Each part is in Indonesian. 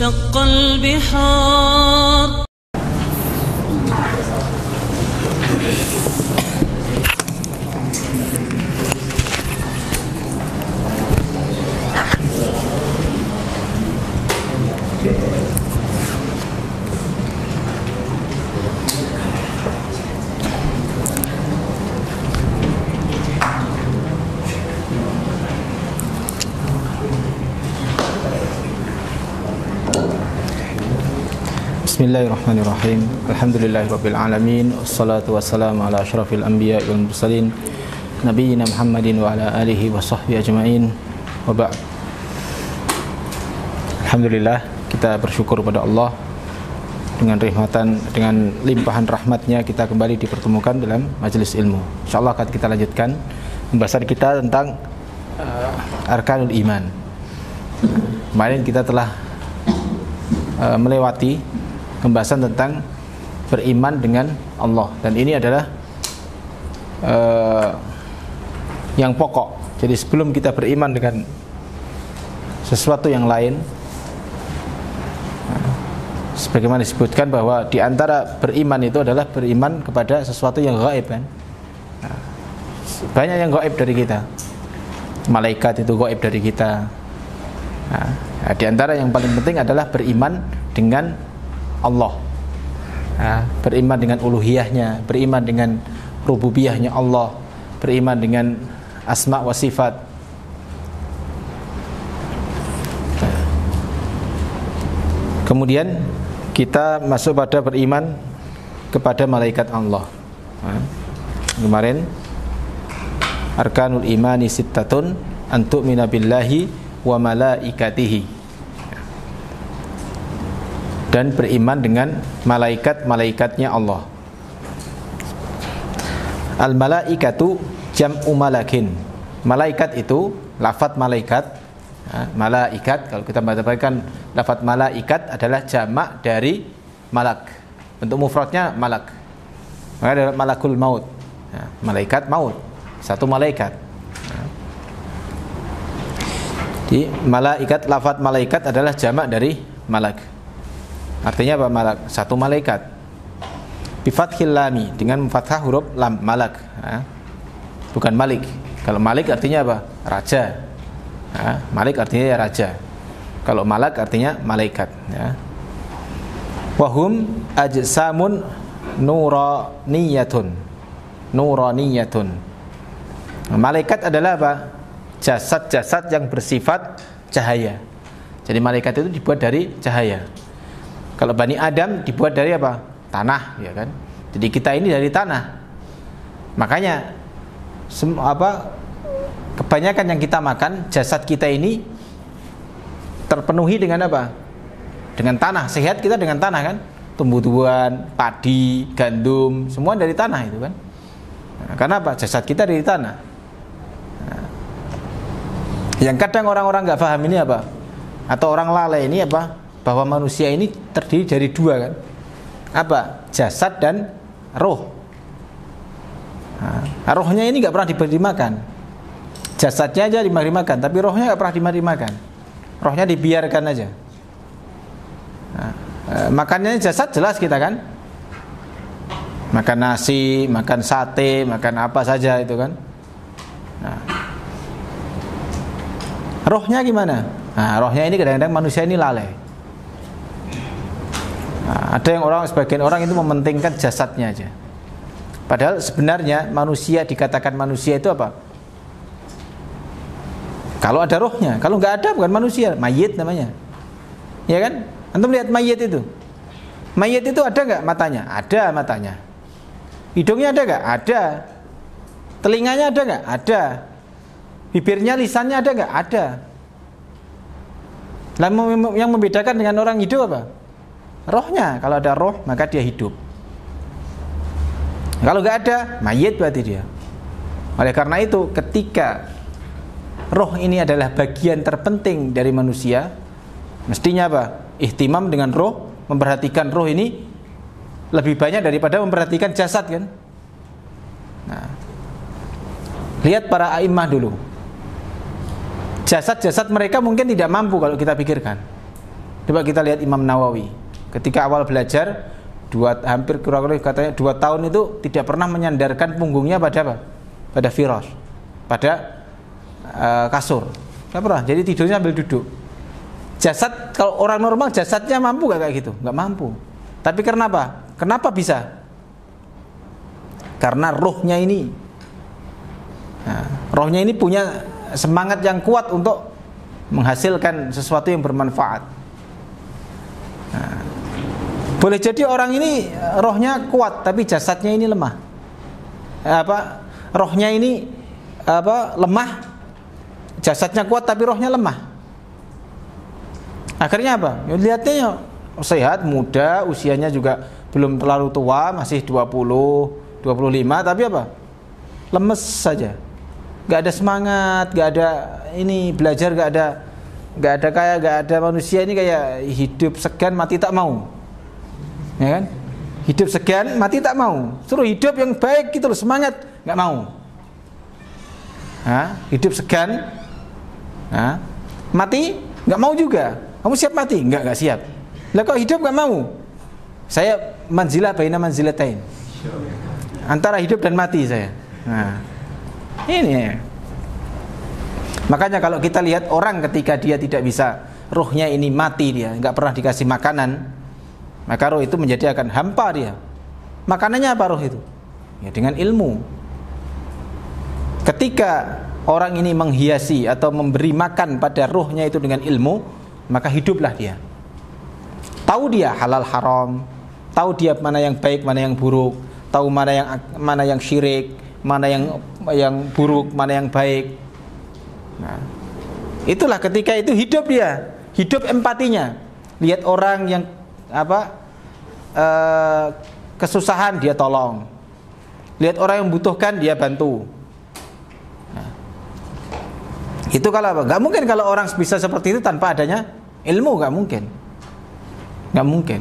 وانشق البحار. Bismillahirrahmanirrahim. Alhamdulillahirabbil alamin. Wassalatu wassalamu ala asyrafil anbiya'i wal mursalin nabiyina Muhammadin wa ala alihi wa sahbihi ajmain. Wa ba'd. Alhamdulillah, kita bersyukur pada Allah dengan limpahan rahmatnya kita kembali dipertemukan dalam majelis ilmu. Insyaallah akan kita lanjutkan pembahasan kita tentang arkanul iman. Kemarin kita telah melewati pembahasan tentang beriman dengan Allah, dan ini adalah yang pokok. Jadi sebelum kita beriman dengan sesuatu yang lain, sebagaimana disebutkan bahwa di antara beriman itu adalah beriman kepada sesuatu yang gaib kan. Banyak yang gaib dari kita. Malaikat itu gaib dari kita. Di antara yang paling penting adalah beriman dengan Allah, beriman dengan uluhiyahnya, beriman dengan rububiyahnya Allah, beriman dengan asma wa sifat. Kemudian kita masuk pada beriman kepada malaikat Allah. Kemarin arkanul imani sittatun an tu'mina billahi wa malaikatihi, dan beriman dengan malaikat-malaikatnya Allah. Al-malaikatu jam'u malakin. Malaikat itu, lafaz malaikat, malaikat, kalau kita bacakan lafaz malaikat adalah jamak dari malak. Bentuk mufradnya malak. Maka adalah malakul maut. Malaikat maut, satu malaikat. Jadi malaikat, lafaz malaikat adalah jamak dari malak. Artinya apa malak? Satu malaikat. Bi fathil lami, dengan fathah huruf lam, malak. Bukan malik. Kalau malik artinya apa? Raja. Malik artinya ya raja. Kalau malak artinya malaikat. Wahum ajsamun nuraniyatun. Nuraniyatun. Malaikat adalah apa? Jasad-jasad yang bersifat cahaya. Jadi malaikat itu dibuat dari cahaya. Kalau Bani Adam dibuat dari apa? Tanah, ya kan? Jadi kita ini dari tanah. Makanya kebanyakan yang kita makan, jasad kita ini terpenuhi dengan apa? Dengan tanah. Sehat kita dengan tanah kan? Tumbuh-tumbuhan, padi, gandum, semua dari tanah itu kan? Karena apa? Jasad kita dari tanah. Yang kadang orang-orang nggak paham ini apa? Atau orang lalai ini apa? Bahwa manusia ini terdiri dari dua kan? Apa? Jasad dan roh. Rohnya ini nggak pernah diberi makan. Jasadnya aja diberi makan, tapi rohnya nggak pernah diberi makan. Rohnya dibiarkan aja. Makannya jasad jelas kita kan? Makan nasi, makan sate, makan apa saja itu kan? Rohnya gimana? Rohnya ini kadang-kadang manusia ini lalai. Ada yang sebagian orang itu mementingkan jasadnya aja. Padahal sebenarnya manusia dikatakan manusia itu apa? Kalau ada rohnya. Kalau nggak ada bukan manusia, mayit namanya. Ya kan? Antum lihat mayit itu. Mayit itu ada nggak matanya? Ada matanya. Hidungnya ada nggak? Ada. Telinganya ada nggak? Ada. Bibirnya, lisannya ada nggak? Ada. Lalu yang membedakan dengan orang hidup apa? Rohnya. Kalau ada roh maka dia hidup. Kalau nggak ada, mayit berarti dia. Oleh karena itu, ketika roh ini adalah bagian terpenting dari manusia, mestinya apa? Ihtimam dengan roh, memperhatikan roh ini lebih banyak daripada memperhatikan jasad kan? Nah, lihat para a'immah dulu. Jasad-jasad mereka mungkin tidak mampu kalau kita pikirkan. Coba kita lihat Imam Nawawi. Ketika awal belajar, hampir kurang-kurang katanya 2 tahun itu tidak pernah menyandarkan punggungnya pada apa? Pada firas, pada kasur. Nggak pernah. Jadi tidurnya sambil duduk. Jasad, kalau orang normal jasadnya mampu nggak kayak gitu? Nggak mampu. Tapi karena apa? Kenapa bisa? Karena rohnya ini. Nah, rohnya ini punya semangat yang kuat untuk menghasilkan sesuatu yang bermanfaat. Nah, boleh jadi orang ini rohnya kuat tapi jasadnya ini lemah. Rohnya ini lemah, jasadnya kuat tapi rohnya lemah. Akhirnya apa? Lihatnya sehat, muda, usianya juga belum terlalu tua, masih 20, 25, tapi apa? Lemes saja. Gak ada semangat, gak ada ini belajar, gak ada manusia ini kayak hidup segan mati tak mau. Ya kan? Hidup segan mati tak mau. Suruh hidup yang baik gitu loh, semangat, gak mau. Hidup segan, mati gak mau juga. Kamu siap mati? Enggak siap. Lah kok hidup gak mau? Saya manzilah baina manzilatain. Antara hidup dan mati saya. Nah, ini. Makanya kalau kita lihat orang ketika dia tidak bisa, rohnya ini mati dia, enggak pernah dikasih makanan, maka roh itu menjadi akan hampa dia. Makanannya apa roh itu? Ya dengan ilmu. Ketika orang ini menghiasi atau memberi makan pada rohnya itu dengan ilmu, maka hiduplah dia. Tahu dia halal haram, tahu dia mana yang baik, mana yang buruk, tahu mana yang syirik, mana yang buruk, mana yang baik. Nah, itulah ketika itu hidup dia, hidup empatinya. Lihat orang yang kesusahan dia tolong. Lihat orang yang membutuhkan dia bantu. Nah, itu kalau apa? Gak mungkin kalau orang bisa seperti itu tanpa adanya ilmu, gak mungkin. Gak mungkin.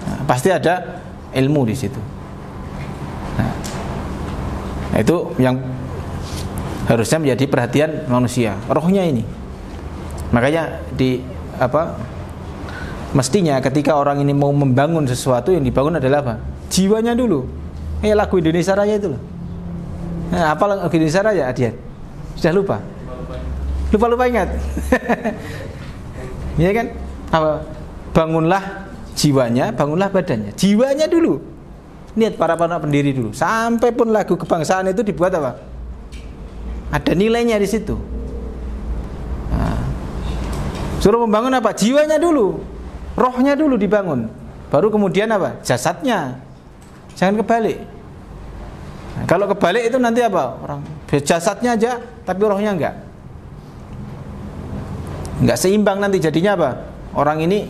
Nah, pasti ada ilmu di situ. Nah, itu yang harusnya menjadi perhatian manusia, rohnya ini. Makanya mestinya ketika orang ini mau membangun sesuatu, yang dibangun adalah apa? Jiwanya dulu. Lagu Indonesia Raya itu loh. Apa lagu Indonesia Raya, Adian? Sudah lupa? Lupa ingat. Ya kan? Bangunlah jiwanya, bangunlah badannya. Jiwanya dulu. Lihat para pendiri dulu. Sampai pun lagu kebangsaan itu dibuat apa? Ada nilainya di situ. Nah, suruh membangun apa? Jiwanya dulu, rohnya dulu dibangun. Baru kemudian apa? Jasadnya. Jangan kebalik. Nah, kalau kebalik itu nanti apa? Orang jasadnya aja, tapi rohnya enggak seimbang nanti jadinya apa? Orang ini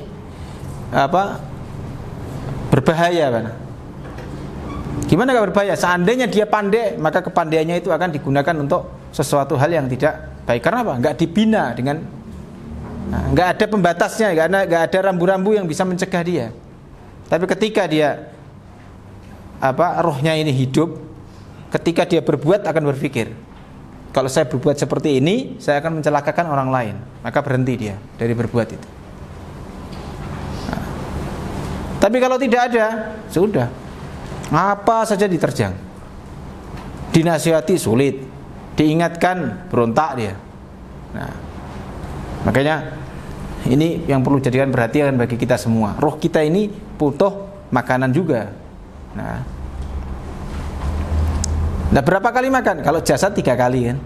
berbahaya kan? Gimana gak berbahaya? Seandainya dia pandai, maka kepandaiannya itu akan digunakan untuk sesuatu hal yang tidak baik. Karena apa? Nggak dibina dengan, nggak ada pembatasnya, nggak ada rambu-rambu yang bisa mencegah dia. Tapi ketika dia rohnya ini hidup, ketika dia berbuat akan berpikir, kalau saya berbuat seperti ini, saya akan mencelakakan orang lain. Maka berhenti dia dari berbuat itu. Nah, tapi kalau tidak ada, sudah apa saja diterjang. Dinasihati sulit, diingatkan berontak dia. Nah, makanya ini yang perlu jadikan perhatian bagi kita semua. Roh kita ini butuh makanan juga. Nah, berapa kali makan? Kalau jasad 3 kali kan.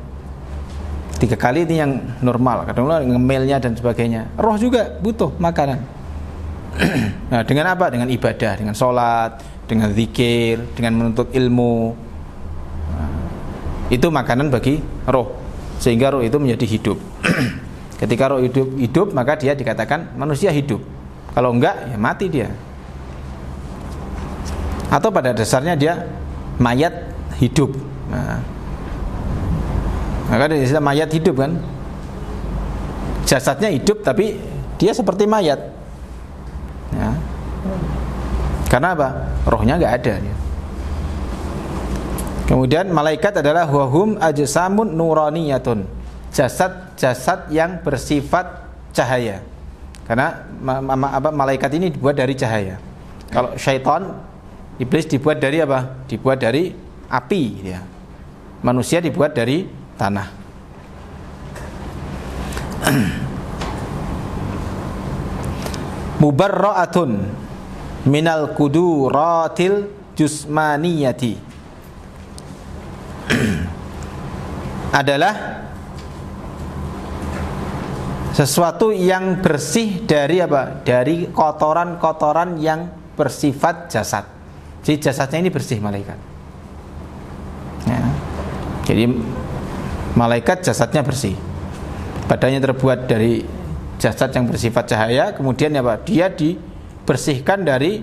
3 kali ini yang normal. Kadang-kadang ngemilnya dan sebagainya. Roh juga butuh makanan. Nah, dengan apa? Dengan ibadah, dengan sholat, dengan zikir, dengan menuntut ilmu. Nah, itu makanan bagi roh, sehingga roh itu menjadi hidup. Ketika roh hidup, maka dia dikatakan manusia hidup. Kalau enggak, ya mati dia. Atau pada dasarnya dia mayat hidup. Nah, maka dari istilah mayat hidup kan, jasadnya hidup tapi dia seperti mayat. Ya. Karena apa? Rohnya nggak ada. Kemudian malaikat adalah wahum ajsamun nuraniyatun, jasad-jasad yang bersifat cahaya. Karena malaikat ini dibuat dari cahaya. Kalau syaitan, iblis dibuat dari apa? Dibuat dari api ya. Manusia dibuat dari tanah. Mubarra'atun minal kuduratil jusmaniyati adalah sesuatu yang bersih dari apa? Dari kotoran-kotoran yang bersifat jasad. Jadi jasadnya ini bersih malaikat. Ya. Jadi malaikat jasadnya bersih. Badannya terbuat dari jasad yang bersifat cahaya, kemudian apa? Dia dibersihkan dari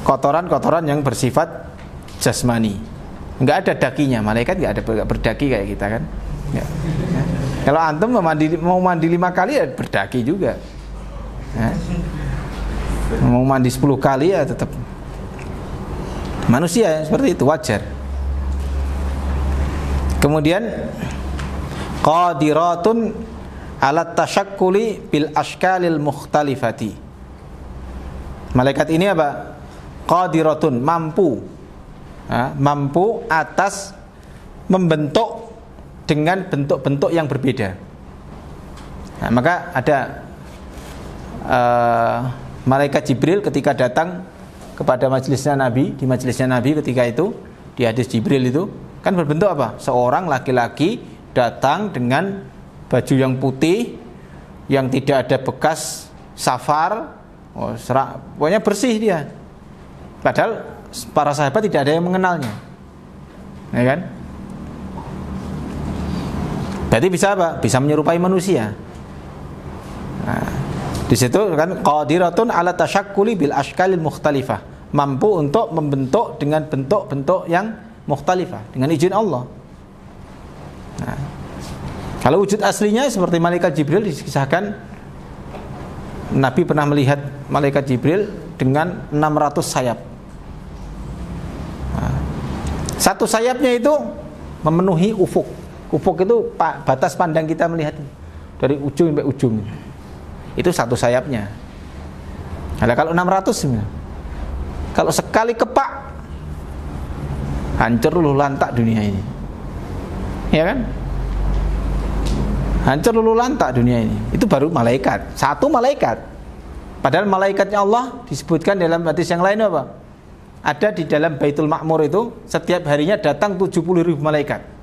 kotoran-kotoran yang bersifat jasmani. Enggak ada dakinya, malaikat enggak ada berdaki kayak kita kan. Ya. Ya. Kalau antum mau mandi 5 kali ya berdaki juga. Ya. Mau mandi 10 kali ya tetap manusia ya, seperti itu, wajar. Kemudian qadiratun ala tasyakkuli bil ashkalil mukhtalifati. Malaikat ini apa? Qadiratun, mampu. Mampu atas membentuk dengan bentuk-bentuk yang berbeda. Nah, maka ada malaikat Jibril ketika datang kepada majelisnya Nabi, di majelisnya Nabi ketika itu, di hadis Jibril itu kan berbentuk apa? Seorang laki-laki datang dengan baju yang putih, yang tidak ada bekas safar, pokoknya bersih dia. Padahal para sahabat tidak ada yang mengenalnya, ya kan? Berarti bisa apa? Bisa menyerupai manusia. Nah, di situ kan qadiratun ala tasyakkuli bil ashkalil mukhtalifah, mampu untuk membentuk dengan bentuk-bentuk yang mukhtalifah dengan izin Allah. Nah, kalau wujud aslinya seperti malaikat Jibril, dikisahkan Nabi pernah melihat malaikat Jibril dengan 600 sayap. Nah, satu sayapnya itu memenuhi ufuk. Ufuk itu batas pandang kita melihat dari ujung sampai ujung. Itu satu sayapnya. Nah, kalau 600 sebenarnya. Kalau sekali kepak hancur luluh lantak dunia ini. Ya kan? Hancur luluh lantak dunia ini. Itu baru malaikat. Satu malaikat. Padahal malaikatnya Allah disebutkan dalam hadis yang lain apa? Ada di dalam Baitul Ma'mur itu setiap harinya datang 70.000 malaikat.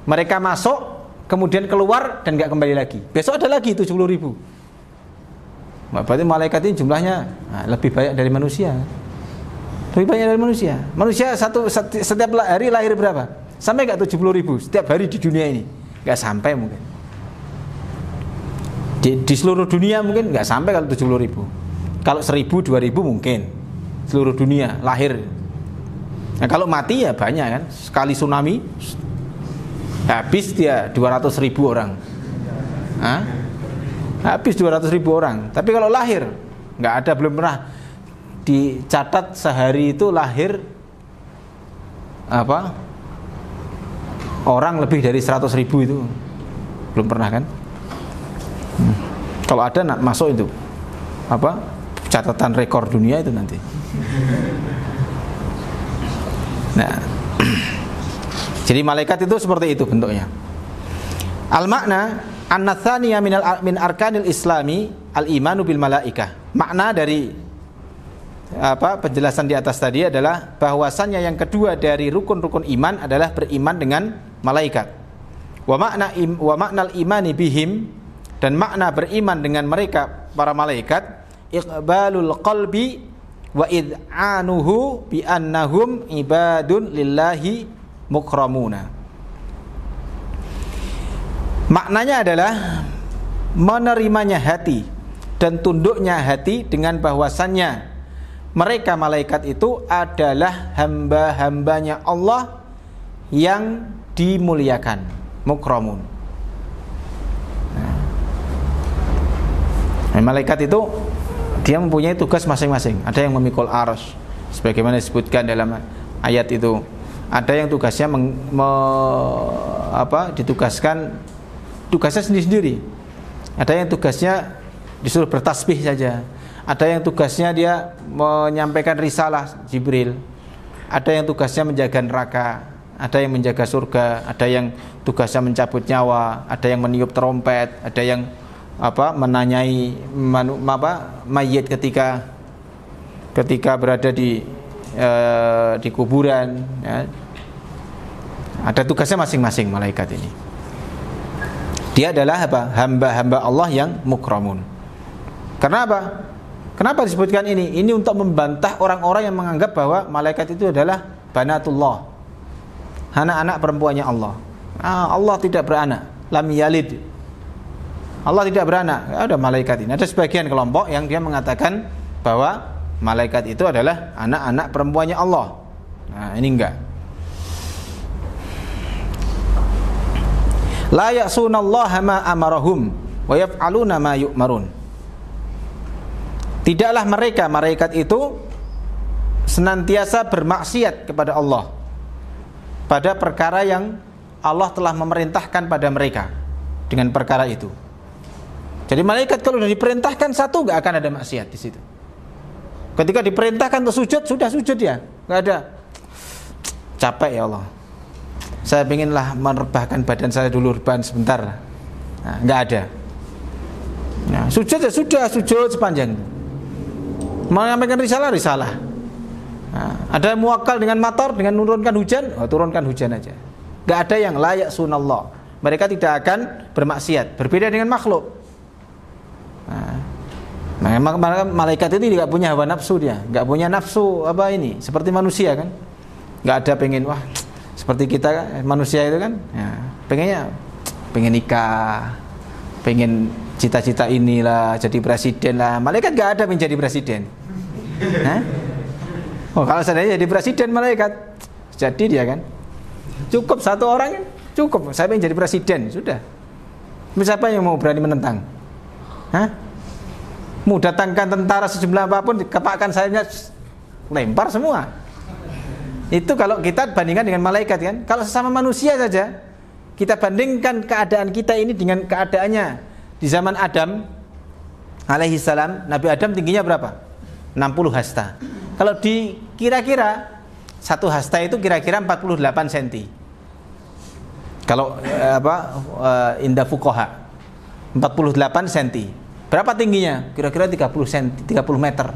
Mereka masuk, kemudian keluar dan nggak kembali lagi. Besok ada lagi 70.000. Berarti malaikat ini jumlahnya lebih banyak dari manusia. Lebih banyak dari manusia. Manusia setiap hari lahir berapa? Sampai nggak 70.000 setiap hari di dunia ini? Nggak sampai mungkin. Di seluruh dunia mungkin nggak sampai kalau 70.000. Kalau 1.000, 2.000 mungkin. Seluruh dunia lahir. Nah, kalau mati ya banyak kan. Sekali tsunami habis dia 200.000 orang. Habis 200.000 orang. Tapi kalau lahir nggak ada, belum pernah dicatat sehari itu lahir apa orang lebih dari 100.000 itu belum pernah kan. Kalau ada masuk itu apa catatan rekor dunia itu nanti. Nah, jadi malaikat itu seperti itu bentuknya. Al-makna an-natsaniya min arkanil islami al-imanu bil malaikah. Makna dari penjelasan di atas tadi adalah bahwasannya yang kedua dari rukun-rukun iman adalah beriman dengan malaikat. Wa maknal imani bihim, dan makna beriman dengan mereka para malaikat, iqbalul qalbi wa id'anuhu bi annahum ibadun lillahi mukramuna. Maknanya adalah menerimanya hati dan tunduknya hati dengan bahwasannya mereka malaikat itu adalah hamba-hambanya Allah yang dimuliakan, mukramun. Nah, malaikat itu dia mempunyai tugas masing-masing. Ada yang memikul arsy sebagaimana disebutkan dalam ayat itu. Ada yang tugasnya ditugaskan tugasnya sendiri-sendiri. Ada yang tugasnya disuruh bertasbih saja. Ada yang tugasnya dia menyampaikan risalah Jibril. Ada yang tugasnya menjaga neraka, ada yang menjaga surga, ada yang tugasnya mencabut nyawa, ada yang meniup trompet, ada yang menanyai mayit ketika berada di kuburan, ya. Ada tugasnya masing-masing malaikat ini. Dia adalah hamba-hamba Allah yang mukramun. Karena apa? Kenapa disebutkan ini? Ini untuk membantah orang-orang yang menganggap bahwa malaikat itu adalah banatullah, anak-anak perempuannya Allah. Allah tidak beranak, lam yalid. Allah tidak beranak. Ada malaikat ini. Ada sebagian kelompok yang dia mengatakan bahwa malaikat itu adalah anak-anak perempuannya Allah. Nah, ini enggak. La ya'sunallaha ma amarahum wa yaf'aluna ma yu'marun. Tidaklah mereka malaikat itu senantiasa bermaksiat kepada Allah pada perkara yang Allah telah memerintahkan pada mereka dengan perkara itu. Jadi malaikat kalau sudah diperintahkan satu, nggak akan ada maksiat di situ. Ketika diperintahkan untuk sujud, sudah sujud ya, nggak ada. Capek ya Allah, saya inginlah merebahkan badan saya dulu rebahan sebentar. Nah, nggak ada. Nah, sujud ya sudah, sujud sepanjang. Menyampaikan risalah. Nah, ada yang muakkal dengan matar, dengan menurunkan hujan, turunkan hujan aja. Gak ada yang layak sunallah. Mereka tidak akan bermaksiat. Berbeda dengan makhluk. Nah, malaikat itu tidak punya hawa nafsu dia, gak punya nafsu seperti manusia kan. Gak ada pengen seperti kita manusia itu kan. Ya, pengen nikah, pengen cita-cita inilah jadi presiden lah. Malaikat gak ada pengen jadi presiden. Kalau seandainya jadi presiden malaikat, jadi dia kan. Cukup satu orang kan, cukup. Saya pengen jadi presiden, sudah. Siapa yang mau berani menentang? Mau datangkan tentara sejumlah apapun, kepakkan sayapnya lempar semua. Itu kalau kita bandingkan dengan malaikat kan. Kalau sesama manusia saja, kita bandingkan keadaan kita ini dengan keadaannya di zaman Adam alaihi salam. Nabi Adam tingginya berapa? 60 hasta. Kalau kira-kira satu hasta itu kira-kira 48 cm. Kalau indah fuqaha 48 cm. Berapa tingginya? Kira-kira 30 cm, 30 meter.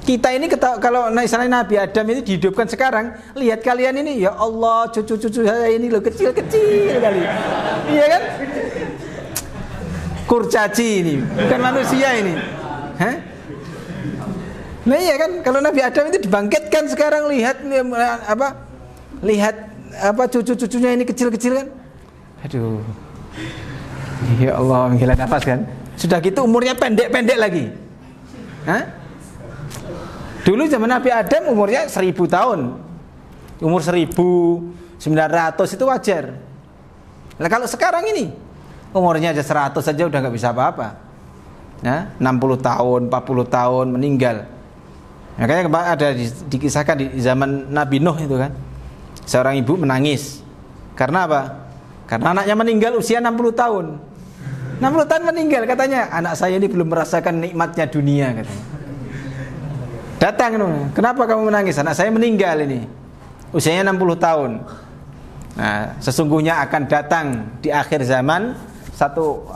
Kita ini kalau misalnya Nabi Adam ini dihidupkan sekarang, lihat kalian ini, ya Allah, cucu-cucu saya ini loh kecil-kecil kali. Iya kan? Kurcaci ini, bukan manusia ini. Nah iya kan, kalau Nabi Adam itu dibangkitkan sekarang, lihat cucu-cucunya ini kecil-kecil kan. Aduh. Ya Allah, menghela nafas kan. Sudah gitu umurnya pendek-pendek lagi. Dulu zaman Nabi Adam umurnya 1000 tahun. Umur 1900 itu wajar. Nah kalau sekarang ini umurnya aja 100 saja udah nggak bisa apa-apa. 60 tahun, 40 tahun meninggal. Makanya ada dikisahkan di zaman Nabi Nuh itu kan. Seorang ibu menangis. Karena apa? Karena anaknya meninggal usia 60 tahun. 60 tahun meninggal katanya. Anak saya ini belum merasakan nikmatnya dunia katanya. Datang, kenapa kamu menangis? Anak saya meninggal ini. Usianya 60 tahun. Nah, sesungguhnya akan datang di akhir zaman satu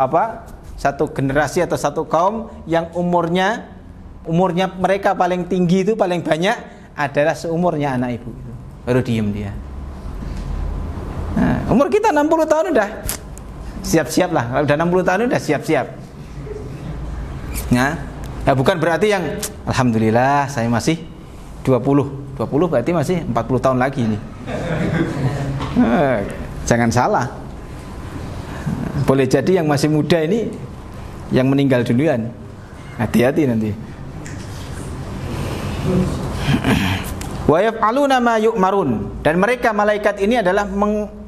generasi atau satu kaum yang umurnya mereka paling tinggi itu paling banyak adalah seumurnya anak ibu itu. Baru diem dia. Nah, umur kita 60 tahun udah siap-siap lah. Kalau udah 60 tahun udah siap-siap. Nah, bukan berarti yang alhamdulillah saya masih 20 berarti masih 40 tahun lagi ini. Jangan salah. Boleh jadi yang masih muda ini yang meninggal duluan. Hati-hati nanti. Wa yaf'aluna ma yu'marun. Dan mereka malaikat ini adalah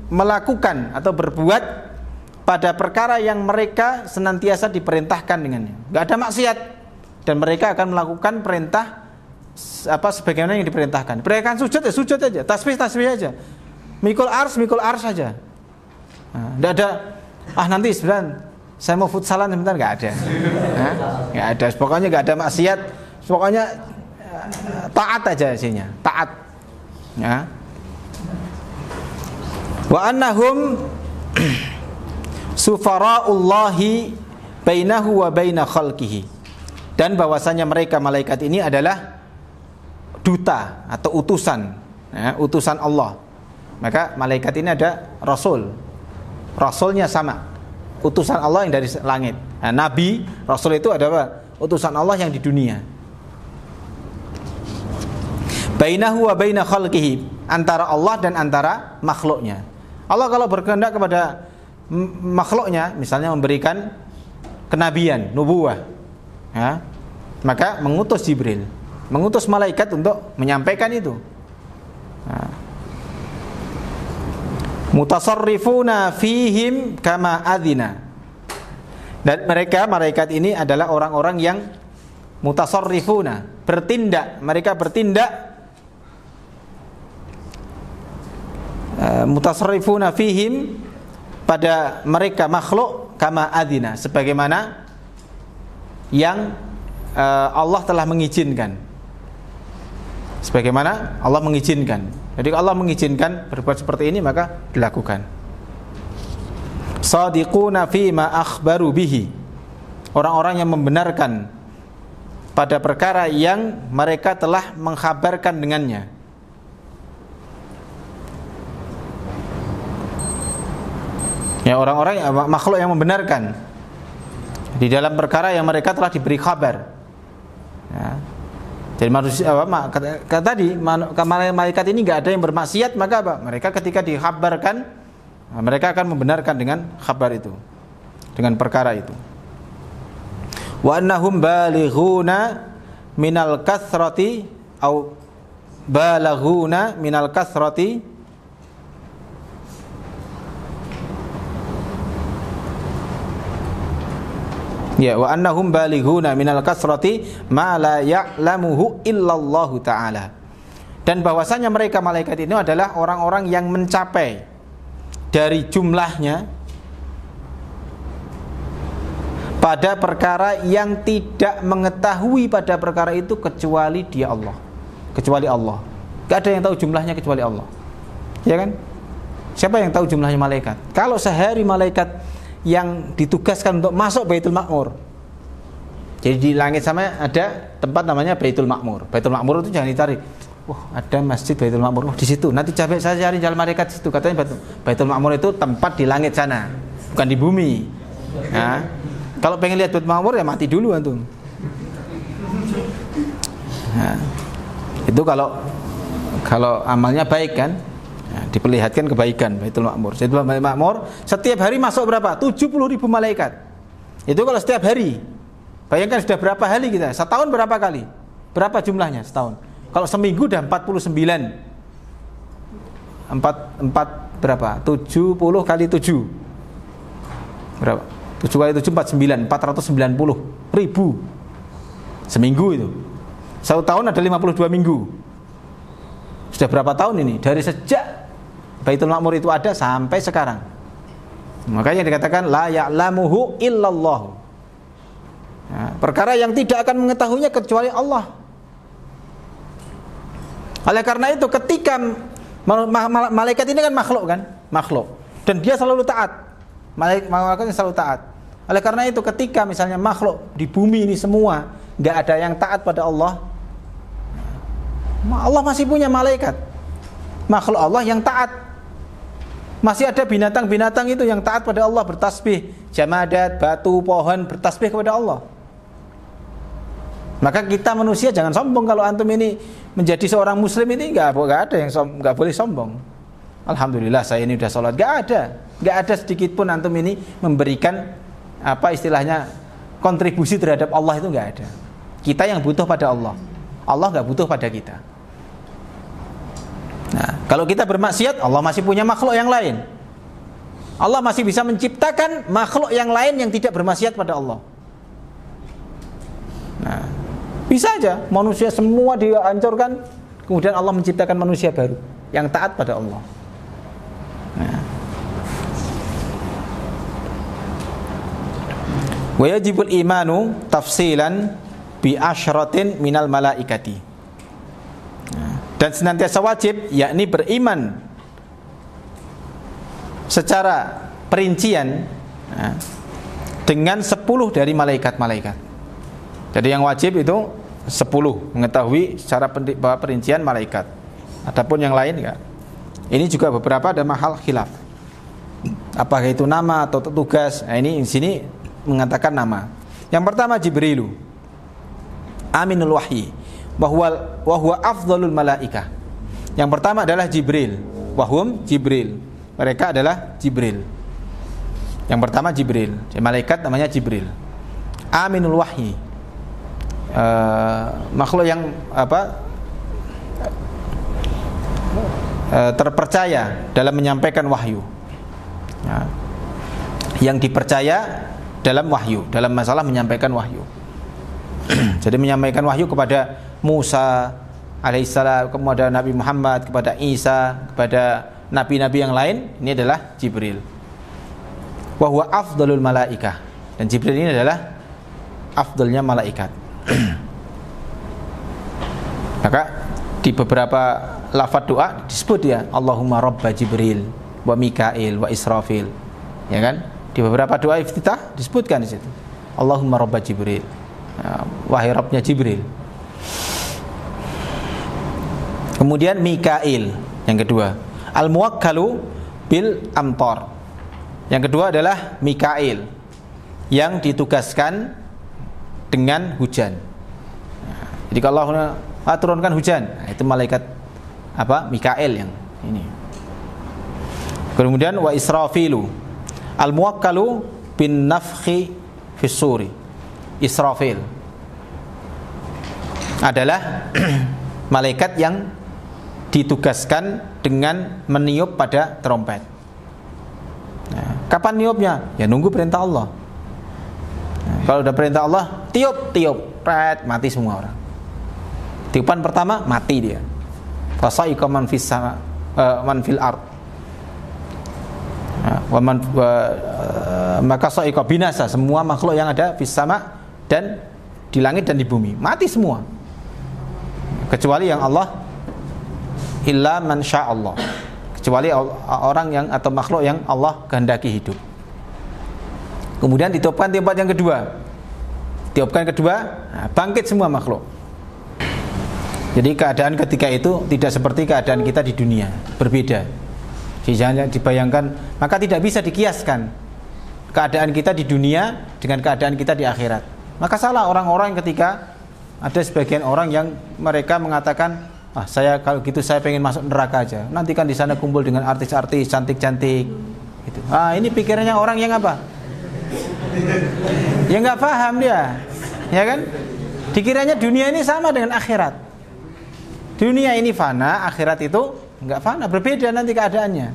melakukan atau berbuat pada perkara yang mereka senantiasa diperintahkan dengannya. Enggak ada maksiat. Dan mereka akan melakukan perintah sebagaimana yang diperintahkan. Mereka akan sujud ya sujud aja, tasbih aja. Mikul ars saja. Enggak ada nanti sebenarnya saya mau futsalan sebentar, nggak ada. Nggak ada. Pokoknya nggak ada maksiat. Pokoknya taat aja isinya, taat. Ya. Wa annahum sufara'ullahi bainahu wa baina khalqihi. Dan bahwasanya mereka malaikat ini adalah duta atau utusan, ya, utusan Allah. Maka malaikat ini ada rasul. Rasulnya sama, utusan Allah yang dari langit. Nah, nabi, rasul itu ada apa? Utusan Allah yang di dunia. Bainahu wa baina khalqihi, antara Allah dan antara makhluknya. Allah kalau berkehendak kepada makhluknya, misalnya memberikan kenabian, nubuwah, ya, maka mengutus Jibril, mengutus malaikat untuk menyampaikan itu. Nah, mutasarrifuna fihim kama adzina. Dan mereka malaikat ini adalah orang-orang yang mutasarrifuna, bertindak, mereka bertindak mutasarrifuna fihim, pada mereka makhluk, kama adzina, sebagaimana yang Allah telah mengizinkan. Sebagaimana Allah mengizinkan. Jadi kalau Allah mengizinkan berbuat seperti ini, maka dilakukan. Shadiquna fima akhbaru bihi, orang-orang yang membenarkan pada perkara yang mereka telah mengkhabarkan dengannya. Ya, orang-orang makhluk yang membenarkan di dalam perkara yang mereka telah diberi kabar. Ya. Jadi manusia kata tadi malaikat ini nggak ada yang bermaksiat, maka apa? Mereka ketika dikhabarkan, mereka akan membenarkan dengan kabar itu, dengan perkara itu. Wa annahum balighuna minal kathrati au balaghuna minal kathrati, ya, wa annahum balighuna minal kasrati ma la ya'lamuhu illallahu ta'ala. Dan bahwasanya mereka malaikat ini adalah orang-orang yang mencapai dari jumlahnya pada perkara yang tidak mengetahui pada perkara itu kecuali dia Allah. Kecuali Allah. Gak ada yang tahu jumlahnya kecuali Allah. Ya kan? Siapa yang tahu jumlahnya malaikat? Kalau sehari malaikat yang ditugaskan untuk masuk Baitul Ma'mur. Jadi di langit sana ada tempat namanya Baitul Ma'mur. Baitul Ma'mur itu jangan dicari. Ada masjid Baitul Ma'mur. Di situ. Nanti capek saya cari jalan malaikat di situ. Katanya Baitul Ma'mur itu tempat di langit sana, bukan di bumi. Nah, kalau pengen lihat Baitul Ma'mur ya mati dulu antum. Nah, itu kalau amalnya baik kan. Nah, diperlihatkan kebaikan Baitul Ma'mur. Jadi Baitul Ma'mur setiap hari masuk berapa? 70.000 malaikat. Itu kalau setiap hari. Bayangkan sudah berapa hari kita? Setahun berapa kali? Berapa jumlahnya setahun? Kalau seminggu udah 49. 4 berapa? 70 kali 7. Berapa? 7 kali 7 49, 490.000 seminggu itu. Satu tahun ada 52 minggu. Sudah berapa tahun ini? Dari sejak Baitul Ma'mur itu ada sampai sekarang. Makanya dikatakan la ya'lamuhu illallah. Ya, perkara yang tidak akan mengetahuinya kecuali Allah. Oleh karena itu ketika malaikat ini kan makhluk kan? Makhluk. Dan dia selalu taat. Malaikatnya selalu taat. Oleh karena itu ketika misalnya makhluk di bumi ini semua enggak ada yang taat pada Allah, Allah masih punya malaikat, makhluk Allah yang taat. Masih ada binatang-binatang itu yang taat pada Allah, bertasbih, jamadat, batu, pohon bertasbih kepada Allah. Maka kita manusia jangan sombong. Kalau antum ini menjadi seorang muslim ini enggak ada yang enggak boleh sombong. Alhamdulillah saya ini udah sholat. Enggak ada sedikit pun antum ini memberikan apa istilahnya kontribusi terhadap Allah, itu enggak ada. Kita yang butuh pada Allah. Allah enggak butuh pada kita. Nah, kalau kita bermaksiat, Allah masih punya makhluk yang lain. Allah masih bisa menciptakan makhluk yang lain yang tidak bermaksiat pada Allah. Nah, bisa aja manusia semua dihancurkan, kemudian Allah menciptakan manusia baru yang taat pada Allah. Nah. Wa yajibul imanu tafsilan bi asyratin minal malaikati. Dan senantiasa wajib, yakni beriman secara perincian dengan 10 dari malaikat-malaikat. Jadi yang wajib itu 10, mengetahui secara perincian malaikat. Adapun yang lain enggak. Ini juga beberapa ada mahal khilaf. Apakah itu nama atau tugas? Nah, ini di sini mengatakan nama. Yang pertama Jibrilu, aminul wahyi, wa huwa afdhalul malaikah. Yang pertama adalah Jibril, wahum Jibril. Mereka adalah Jibril. Yang pertama Jibril, malaikat namanya Jibril. Aminul wahyi, makhluk yang terpercaya dalam menyampaikan wahyu, yang dipercaya dalam wahyu, dalam masalah menyampaikan wahyu. Jadi menyampaikan wahyu kepada Musa alaihissalam, kepada Nabi Muhammad, kepada Isa, kepada nabi-nabi yang lain, ini adalah Jibril. Wa huwa afdalul malaikah, dan Jibril ini adalah afdalnya malaikat. Maka di beberapa lafaz doa disebut ya Allahumma rabba Jibril wa Mikail wa Israfil, ya kan? Di beberapa doa iftitah disebutkan di situ Allahumma rabba Jibril, wahai Rabbnya Jibril. Kemudian Mikail yang kedua, al-muwakkalu bil amtar. Yang kedua adalah Mikail, yang ditugaskan dengan hujan. Jadi kalau Allah turunkan hujan, itu malaikat Mikail yang ini. Kemudian wa Israfilu, al-muwakkalu bin nafkhi fis suri. Israfil adalah malaikat yang ditugaskan dengan meniup pada trompet. Nah, kapan niupnya? Ya nunggu perintah Allah. Nah, kalau udah perintah Allah, tiup, mati semua orang. Tiupan pertama mati dia. Fasa'iqa man fis sama man fil ard. Maka sa'iqa binasa, semua makhluk yang ada fis sama dan di langit dan di bumi mati semua, kecuali yang Allah, illa man sya'allah, kecuali orang yang atau makhluk yang Allah kehendaki hidup. Kemudian ditiupkan tiupan yang kedua. Tiupkan kedua, bangkit semua makhluk. Jadi keadaan ketika itu tidak seperti keadaan kita di dunia, berbeda. Jangan dibayangkan, maka tidak bisa dikiaskan keadaan kita di dunia dengan keadaan kita di akhirat. Maka salah orang-orang ketika ada sebagian orang yang mereka mengatakan, saya kalau gitu saya pengen masuk neraka aja. Nanti kan di sana kumpul dengan artis-artis cantik-cantik. Gitu. Ini pikirannya orang yang apa? Ya nggak paham dia, ya kan? Dikiranya dunia ini sama dengan akhirat. Dunia ini fana, akhirat itu nggak fana, berbeda nanti keadaannya.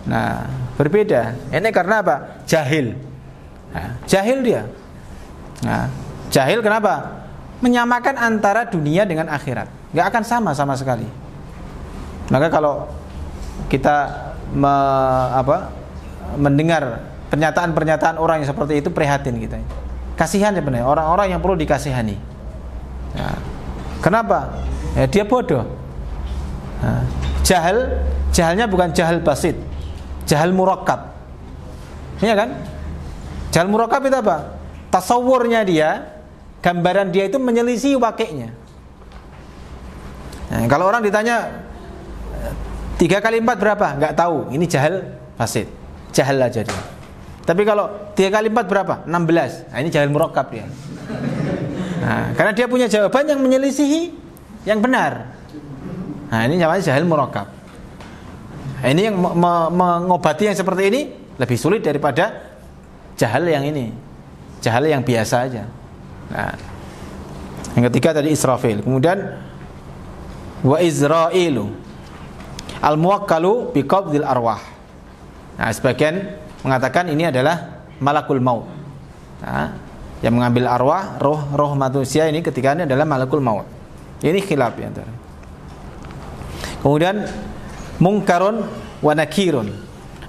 Nah, berbeda. Ini karena apa? Jahil. Jahil dia. Nah, jahil kenapa? Menyamakan antara dunia dengan akhirat. Nggak akan sama sekali. Maka kalau kita mendengar pernyataan-pernyataan orang yang seperti itu, prihatin kita. Kasihan sebenarnya orang-orang yang perlu dikasihani. Nah, kenapa? Ya, dia bodoh. Nah, jahalnya bukan jahal basit, jahal murakkab. Iya kan? Jahal murakkab itu apa? Tasawurnya dia, gambaran dia itu menyelisih wakiknya. Nah, kalau orang ditanya 3 kali 4 berapa? Nggak tahu. Ini jahal basit, jahal aja dia. Tapi kalau 3 kali 4 berapa? 16. Nah, ini jahal murakkab dia. Nah, karena dia punya jawaban yang menyelisihi yang benar. Nah, ini namanya jahil murakkab. Nah, ini yang mengobati yang seperti ini lebih sulit daripada jahal yang ini, jahal yang biasa aja. Nah, yang ketiga tadi Israfil. Kemudian wa Izrailu, al-muwakkalu biqabdil arwah. Nah, sebagian mengatakan ini adalah malakul maut. Nah, yang mengambil arwah, roh manusia ini ketika ini adalah malakul maut. Ini khilaf ya antara. Kemudian mungkarun wa nakirun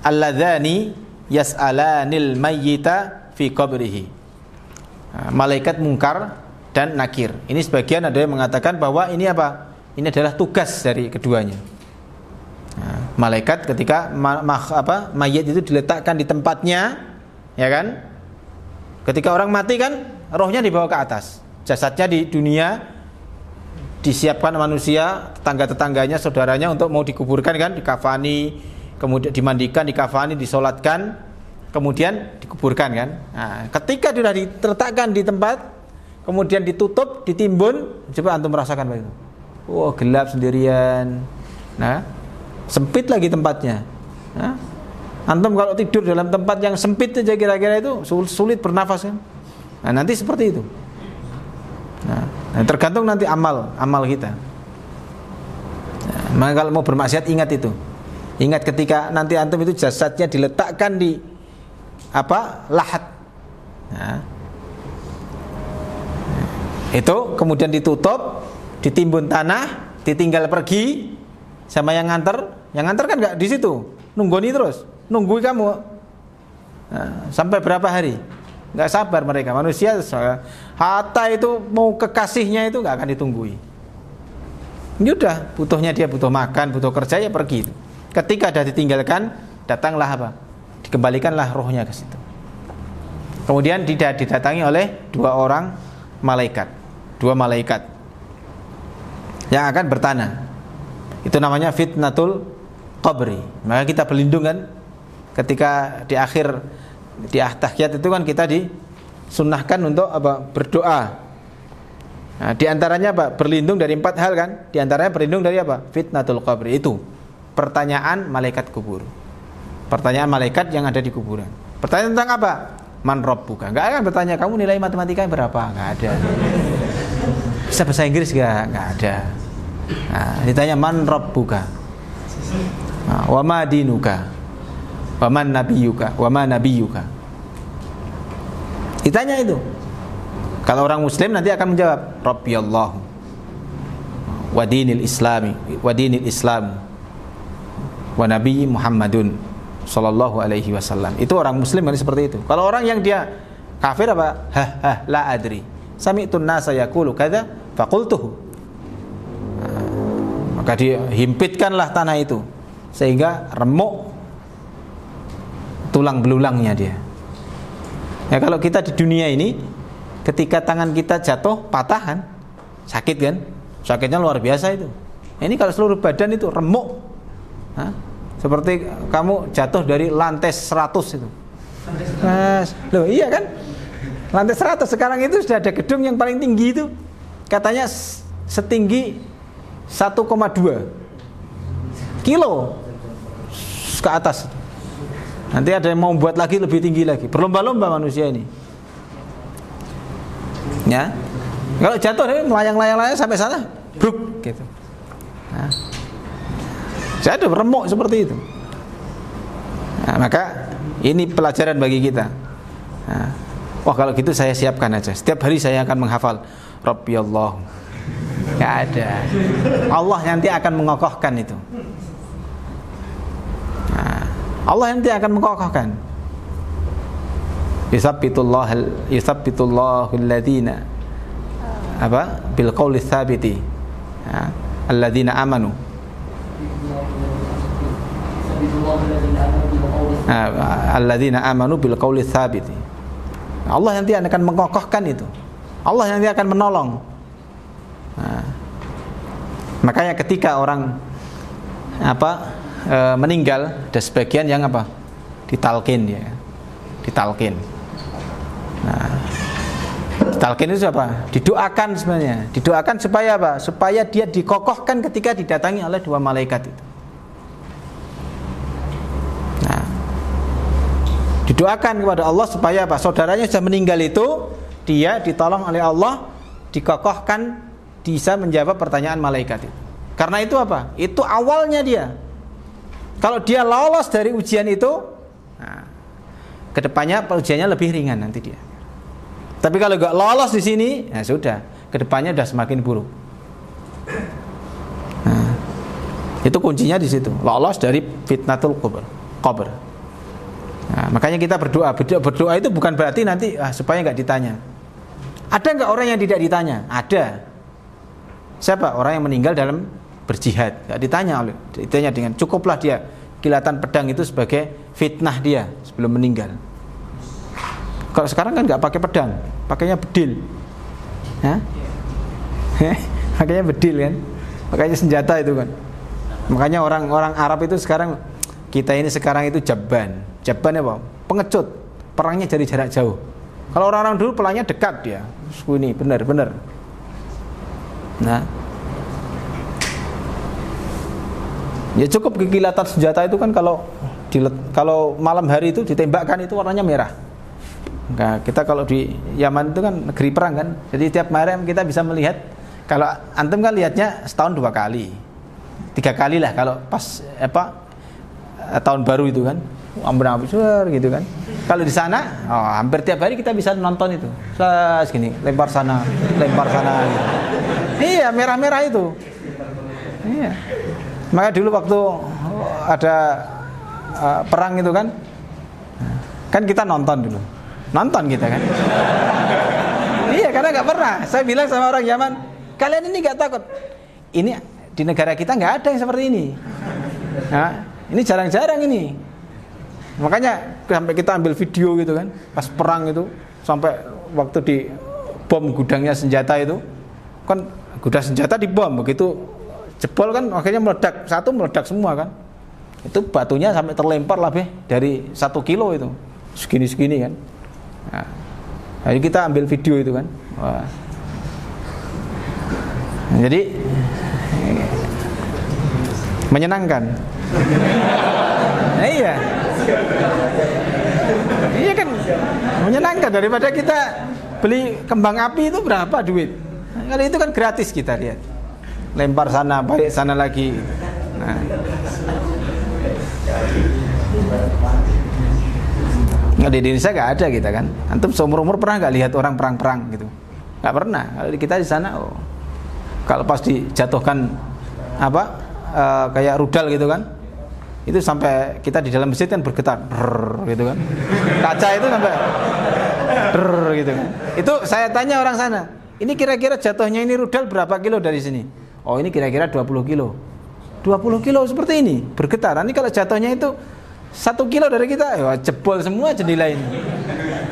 alladzani yas'alanil mayyita fi qabrihi. malaikat mungkar dan nakir. Ini sebagian ada yang mengatakan bahwa ini apa? Ini adalah tugas dari keduanya. Malaikat ketika mayit itu diletakkan di tempatnya, ya kan? Ketika orang mati kan rohnya dibawa ke atas, jasadnya di dunia disiapkan manusia, tetangga-tetangganya, saudaranya untuk mau dikuburkan kan, dikafani, kemudian dimandikan, dikafani, disolatkan, kemudian dikuburkan kan. Nah, ketika sudah diletakkan di tempat, kemudian ditutup, ditimbun, coba antum merasakan begitu. Wah, gelap sendirian. Nah, sempit lagi tempatnya. Nah, antum kalau tidur dalam tempat yang sempit saja kira-kira itu sulit bernafas kan. Nah, nanti seperti itu. Nah, tergantung nanti amal kita. Nah, maka kalau mau bermaksiat ingat itu. Ingat ketika nanti antum itu jasadnya diletakkan di lahat. Nah, itu kemudian ditutup, ditimbun tanah, ditinggal pergi sama yang nganter. Yang nganter kan enggak di situ, nunggoni terus, nunggu kamu. Nah, sampai berapa hari? Enggak sabar mereka. Manusia hatta itu mau kekasihnya itu enggak akan ditunggui. Ini udah, butuhnya dia butuh makan, butuh kerja, ya pergi itu. Ketika sudah ditinggalkan, datanglah dikembalikanlah rohnya ke situ. Kemudian didatangi oleh dua malaikat yang akan bertanah. Itu namanya fitnatul qabri. Maka kita berlindung kan ketika di akhir tahiyat itu kan kita disunnahkan untuk berdoa. Nah, di antaranya berlindung dari 4 hal kan? Di antaranya berlindung dari fitnatul qabri, itu pertanyaan malaikat kubur. Pertanyaan malaikat yang ada di kuburan. Pertanyaan tentang apa? Man rabbuka. Enggak akan bertanya kamu nilai matematika berapa, enggak ada. Bisa bahasa Inggris enggak ada. Nah, ditanya man rabbuka. Nah, wa ma dinuka. Wa man nabiyuka, wa ma nabiyuka. Ditanya itu. Kalau orang muslim nanti akan menjawab Rabbi Allah wa dinil islami wa dinil islam wa nabi Muhammadun sallallahu alaihi wasallam. Itu orang muslim kan seperti itu. Kalau orang yang dia kafir la adri. Sami'tun nasa yaqulu kadza faqultuhu. Maka dihimpitkanlah tanah itu sehingga remuk tulang belulangnya dia. Ya, kalau kita di dunia ini ketika tangan kita jatuh patah kan, sakit kan, sakitnya luar biasa itu. Ini kalau seluruh badan itu remuk. Seperti kamu jatuh dari lantai 100 itu. Loh iya kan? Lantai 100 sekarang itu sudah ada gedung yang paling tinggi itu katanya setinggi 1,2 kilo ke atas. Nanti ada yang mau buat lagi lebih tinggi lagi. Berlomba-lomba manusia ini. Ya. Kalau jatuh melayang-layang sampai sana, bruk gitu. Nah. Jatuh remuk seperti itu. Nah, maka ini pelajaran bagi kita. Nah, wah kalau gitu saya siapkan aja. Setiap hari saya akan menghafal Rabbi Allah. Gak ada. Allah nanti akan mengokohkan itu. Nah, Allah nanti akan mengokohkan. Yusabbitullahu alladhina bil qawli tsabiti. Alladzina amanu. Alladzina amanu bil qawli tsabiti. Allah nanti akan mengokohkan itu. Allah nanti akan menolong. Nah, makanya ketika orang meninggal, ada sebagian yang ditalkin dia, ditalkin. Nah, ditalkin itu apa? Didoakan sebenarnya, didoakan supaya apa? Supaya dia dikokohkan ketika didatangi oleh dua malaikat itu. Nah, didoakan kepada Allah supaya apa? Saudaranya sudah meninggal itu, dia ditolong oleh Allah, dikokohkan, bisa menjawab pertanyaan malaikat itu. Karena itu apa? Itu awalnya dia. Kalau dia lolos dari ujian itu, nah, kedepannya ujiannya lebih ringan nanti dia. Tapi kalau nggak lolos di sini, ya sudah, kedepannya sudah semakin buruk. Nah, itu kuncinya di situ. Lolos dari fitnatul qabr. Nah, makanya kita berdoa. Berdoa itu bukan berarti nanti supaya nggak ditanya. Ada nggak orang yang tidak ditanya? Ada. Siapa? Orang yang meninggal dalam berjihad. Nggak ditanya dengan cukuplah dia kilatan pedang itu sebagai fitnah dia sebelum meninggal. Kalau sekarang kan nggak pakai pedang, pakainya bedil. Hah? Pakainya bedil kan? Pakainya senjata itu kan. Makanya orang-orang Arab itu sekarang, kita ini sekarang itu jaban. Jaban apa? Pengecut. Perangnya dari jarak jauh. Kalau orang-orang dulu pelangnya dekat dia. Ini benar-benar. Nah, ya cukup kekilatan senjata itu kan kalau malam hari itu ditembakkan itu warnanya merah. Nah, kita kalau di Yaman itu kan negeri perang kan. Jadi tiap malam kita bisa melihat. Kalau antum kan lihatnya setahun 2 kali, 3 kali lah kalau pas tahun baru itu kan. Ampun gitu kan. Kalau di sana, hampir tiap hari kita bisa nonton itu. Segini, lempar sana gitu. Iya, merah-merah itu. Iya. Maka dulu waktu ada perang itu kan kita nonton dulu. Nonton kita kan. Iya, karena nggak pernah. Saya bilang sama orang Yaman, kalian ini nggak takut. Ini di negara kita nggak ada yang seperti ini. Nah, ini jarang-jarang ini. Makanya sampai kita ambil video gitu kan, pas perang itu, sampai waktu di bom gudangnya senjata itu, kan gudang senjata dibom, begitu jebol kan akhirnya meledak semua kan. Itu batunya sampai terlempar lebih dari 1 kilo itu, segini kan. Nah, jadi kita ambil video itu kan. Wah. Jadi menyenangkan. Nah, iya. Iya kan menyenangkan daripada kita beli kembang api itu berapa duit. Nah, kalau itu kan gratis kita lihat. Lempar sana, balik sana lagi. Nah. Di Indonesia nggak ada kita kan. Antum seumur-umur pernah nggak lihat orang perang-perang gitu? Nggak pernah. Kalau kita di sana, kalau pas dijatuhkan kayak rudal gitu kan, itu sampai kita di dalam masjid kan bergetar, gitu kan. Kaca itu sampai gitu kan. Itu saya tanya orang sana, ini kira-kira jatuhnya ini rudal berapa kilo dari sini? Oh, ini kira-kira 20 kilo. 20 kilo seperti ini, bergetar. Ini kalau jatuhnya itu 1 kilo dari kita, jebol semua jendela ini.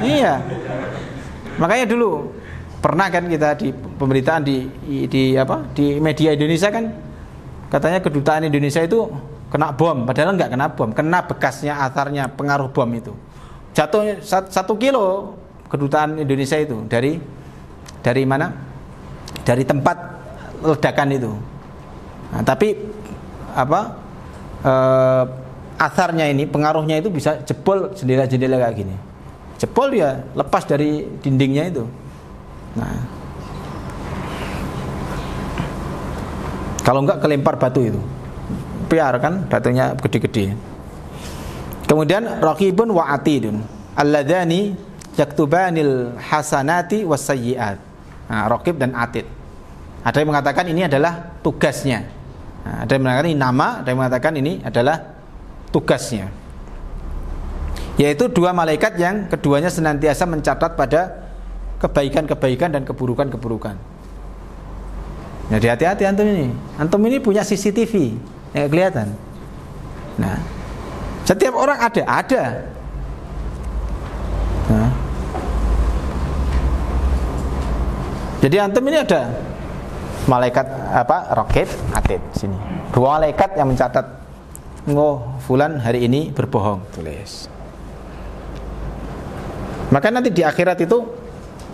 Iya. Makanya dulu pernah kan kita di pemberitaan di media Indonesia kan, katanya kedutaan Indonesia itu kena bom, padahal nggak kena bom, kena bekasnya, atharnya, pengaruh bom itu. Jatuhnya 1 kilo kedutaan Indonesia itu dari mana? Dari tempat ledakan itu. Nah, tapi atharnya ini, pengaruhnya itu bisa jebol jendela-jendela kayak gini. Jebol dia, lepas dari dindingnya itu. Nah, kalau enggak kelempar batu itu. Piar kan batunya gede-gede. Kemudian raqibun wa atidun alladzani yaktubanil hasanati wasayyi'at. Nah, raqib dan atid. Ada yang mengatakan ini adalah tugasnya. Nah, ada yang mengatakan ini nama, ada yang mengatakan ini adalah tugasnya. Yaitu 2 malaikat yang keduanya senantiasa mencatat pada kebaikan-kebaikan dan keburukan-keburukan. Jadi hati-hati antum ini. Antum ini punya CCTV yang kelihatan. Nah, setiap orang ada. Nah. Jadi antum ini ada malaikat raqib, atid sini. 2 malaikat yang mencatat, fulan hari ini berbohong, tulis. Maka nanti di akhirat itu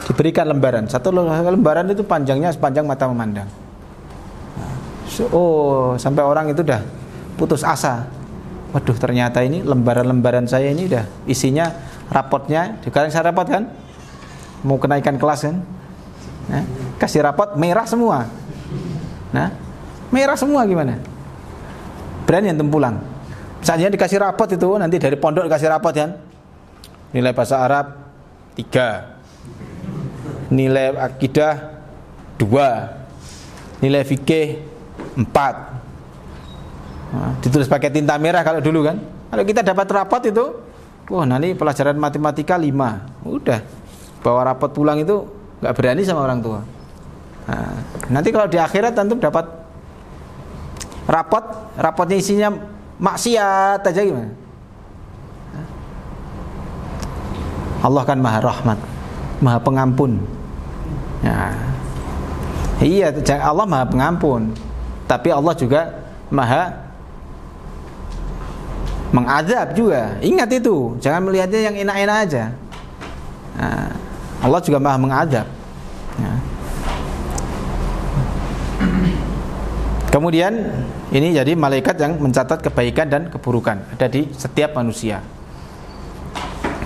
diberikan lembaran. 1 lembaran itu panjangnya sepanjang mata memandang. Sampai orang itu udah putus asa. Waduh, ternyata ini lembaran-lembaran saya ini udah isinya rapotnya. Sekarang saya rapot kan, mau kenaikan kelas kan, nah, kasih rapot merah semua. Nah, merah semua gimana? Berani antum pulang? Misalnya dikasih rapot itu, nanti dari pondok dikasih rapot kan, nilai bahasa Arab 3, nilai akidah 2, nilai fikih 4. Nah, ditulis pakai tinta merah kalau dulu kan. Kalau kita dapat rapot itu, nanti pelajaran matematika 5. Udah bawa rapot pulang itu nggak berani sama orang tua. Nah, nanti kalau di akhirat antum dapat rapotnya isinya maksiat aja gimana? Allah kan Maha Rahmat, Maha Pengampun. Ya. Iya, Allah Maha Pengampun, tapi Allah juga Maha mengazab juga. Ingat itu, jangan melihatnya yang enak-enak aja. Nah, Allah juga Maha mengazab. Ya. Kemudian ini jadi malaikat yang mencatat kebaikan dan keburukan ada di setiap manusia.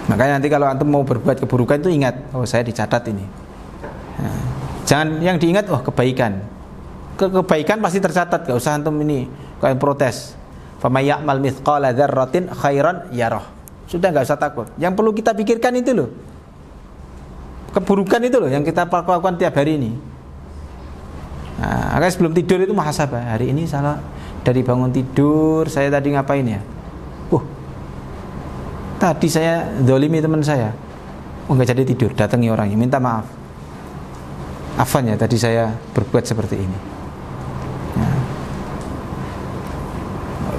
Makanya nanti kalau antum mau berbuat keburukan itu ingat, oh saya dicatat ini. Nah, jangan yang diingat, oh kebaikan. Kebaikan pasti tercatat, gak usah antum ini kalian protes. Faman ya'mal mithqala dzarratin khairan yarah. Sudah gak usah takut. Yang perlu kita pikirkan itu loh. Keburukan itu loh yang kita lakukan tiap hari ini. Nah, sebelum tidur itu muhasabah. Hari ini salah dari bangun tidur saya tadi ngapain ya? Tadi saya dzalimi teman saya. Enggak jadi tidur, datangi orangnya, minta maaf. Afwan ya, tadi saya berbuat seperti ini. Nah.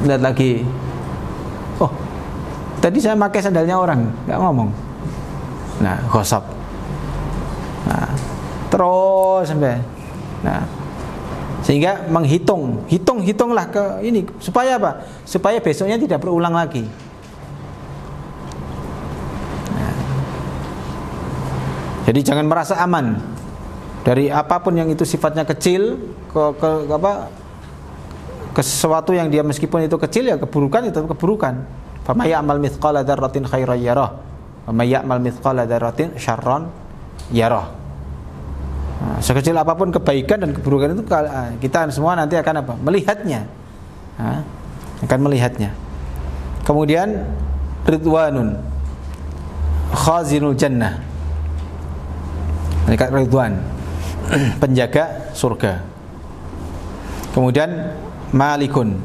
Lihat lagi. Oh, tadi saya pakai sandalnya orang, enggak ngomong. Nah, gosok. Nah, terus sampai. Nah, sehingga hitunglah ke ini supaya apa? Supaya besoknya tidak berulang lagi. Nah. Jadi jangan merasa aman dari apapun yang itu sifatnya kecil ke sesuatu yang dia meskipun itu kecil ya keburukan itu keburukan. Fa may ya'mal mithqala dzarratin khairan yarah wa may ya'mal mithqala dzarratin syarran yarah. Nah, sekecil apapun kebaikan dan keburukan itu kita semua nanti akan apa? Melihatnya. Nah, akan melihatnya. Kemudian ridwanun khazinul jannah. Malaikat Ridwan, penjaga surga. Kemudian malikun